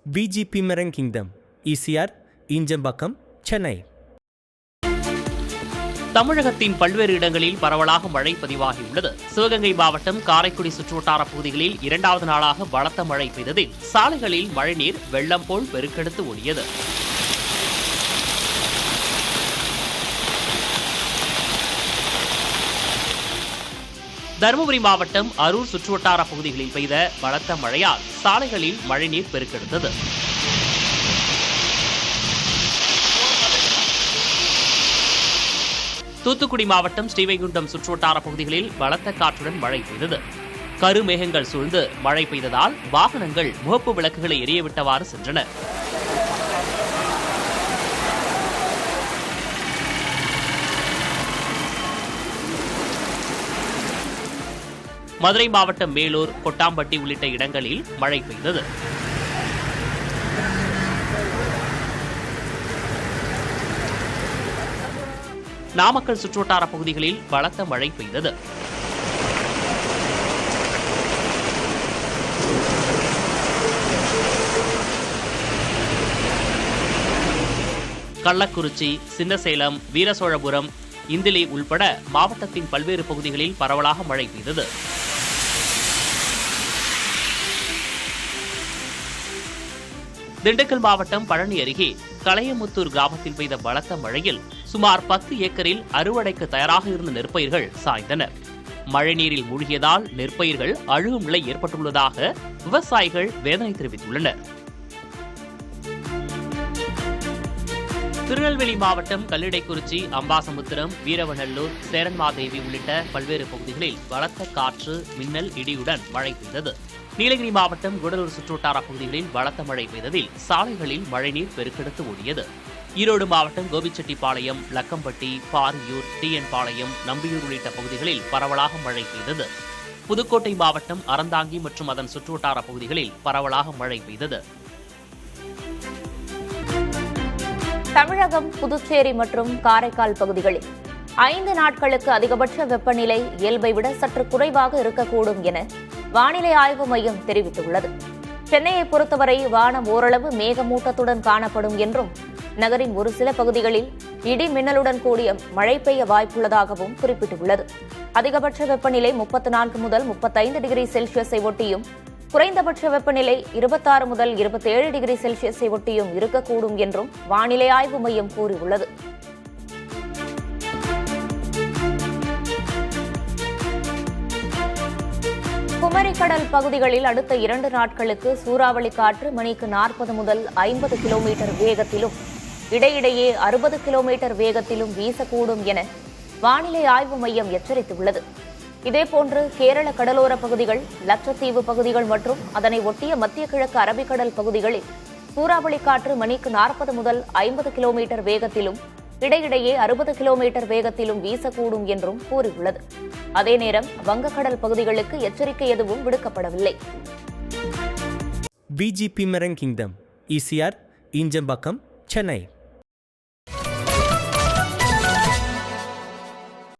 VGP Marine Kingdom, ECR, Injambakkam, Chennai. தமிழகத்தின் பல்வேறு இடங்களில் பரவலாக மழை பதிவாகியுள்ளது. சிவகங்கை மாவட்டம் காரைக்குடி சுற்றுவட்டார பகுதிகளில் 2வது நாளாக பலத்த மழை பெய்ததில் சாலைகளில் மழைநீர் வெள்ளம் போல் பெருக்கெடுத்து ஓடியது. தருமபுரி மாவட்டம் அரூர் சுற்றுவட்டார பகுதிகளில் பெய்த பலத்த மழையால் சாலைகளில் மழைநீர் பெருக்கெடுத்தது. தூத்துக்குடி மாவட்டம் ஸ்ரீவைகுண்டம் சுற்றுவட்டார பகுதிகளில் பலத்த காற்றுடன் மழை பெய்தது. கருமேகங்கள் சூழ்ந்து மழை பெய்ததால் வாகனங்கள் முகப்பு விளக்குகளை எரியவிட்டவாறு சென்றன. மதுரை மாவட்டம் மேலூர், கொட்டாம்பட்டி உள்ளிட்ட இடங்களில் மழை பெய்தது. நாமக்கல் சுற்றுவட்டார பகுதிகளில் பலத்த மழை பெய்தது. கள்ளக்குறிச்சி, சின்னசேலம், வீரசோழபுரம், இந்திலி உள்பட மாவட்டத்தின் பல்வேறு பகுதிகளில் பரவலாக மழை பெய்தது. திண்டுக்கல் மாவட்டம் பழனி அருகே கலையமுத்தூர் கிராமத்தில் பெய்த பலத்த மழையில் சுமார் 10 ஏக்கரில் அறுவடைக்கு தயாராக இருந்த நெற்பயிர்கள் சாய்ந்தன. மழைநீரில் மூழ்கியதால் நெற்பயிர்கள் அழுகும் நிலை ஏற்பட்டுள்ளதாக விவசாயிகள் வேதனை தெரிவித்துள்ளனர். திருநெல்வேலி மாவட்டம் கல்லிடைக்குறிச்சி, அம்பாசமுத்திரம், வீரவநல்லூர், சேரன்மாதேவி உள்ளிட்ட பல்வேறு பகுதிகளில் பலத்த காற்று, மின்னல், இடியுடன் மழை பெய்தது. நீலகிரி மாவட்டம் கூடலூர் சுற்றுவட்டார பகுதிகளில் பலத்த மழை பெய்ததில் சாலைகளில் மழைநீர் பெருக்கெடுத்து ஓடியது. ஈரோடு மாவட்டம் கோபிச்செட்டிப்பாளையம், லக்கம்பட்டி, பாரியூர், டிஎன் பாளையம், நம்பியூர் உள்ளிட்ட பகுதிகளில் பரவலாக மழை பெய்தது. புதுக்கோட்டை மாவட்டம் அறந்தாங்கி மற்றும் அதன் சுற்றுவட்டார பகுதிகளில் பரவலாக மழை பெய்தது. தமிழகம், புதுச்சேரி மற்றும் காரைக்கால் பகுதிகளில் 5 நாட்களுக்கு அதிகபட்ச வெப்பநிலை இயல்பை விட சற்று குறைவாக இருக்கக்கூடும் என வானிலை ஆய்வு மையம் தெரிவித்துள்ளது. சென்னையை பொறுத்தவரை வானம் ஓரளவு மேகமூட்டத்துடன் காணப்படும் என்றும் நகரின் ஒரு சில பகுதிகளில் இடி மின்னலுடன் கூடிய மழை பெய்ய வாய்ப்புள்ளதாகவும் குறிப்பிட்டுள்ளது. அதிகபட்ச வெப்பநிலை 34 முதல் 35 டிகிரி செல்சியஸை ஒட்டியும் குறைந்தபட்ச வெப்பநிலை 26 முதல் 27 டிகிரி செல்சியஸை ஒட்டியும் இருக்கக்கூடும் என்றும் வானிலை ஆய்வு மையம் கூறியுள்ளது. குமரிக்கடல் பகுதிகளில் அடுத்த 2 நாட்களுக்கு சூறாவளி காற்று மணிக்கு 40 முதல் 50 கிலோமீட்டர் வேகத்திலும் இடையிடையே 60 கிலோமீட்டர் வேகத்திலும் வீசக்கூடும் என வானிலை ஆய்வு மையம் எச்சரித்துள்ளது. இதேபோன்று கேரள கடலோர பகுதிகள், லட்சத்தீவு பகுதிகள் மற்றும் அதனை ஒட்டிய மத்திய கிழக்கு அரபிக்கடல் பகுதிகளில் சூறாவளி காற்று மணிக்கு 40 முதல் 50 கிலோமீட்டர் வேகத்திலும் இடையிடையே 60 கிலோமீட்டர் வேகத்திலும் வீசக்கூடும் என்றும் கூறியுள்ளது. அதே நேரம் வங்கக்கடல் பகுதிகளுக்கு எச்சரிக்கை எதுவும் விடுக்கப்படவில்லை. VGP Marine Kingdom, ECR, Injambakkam, Chennai.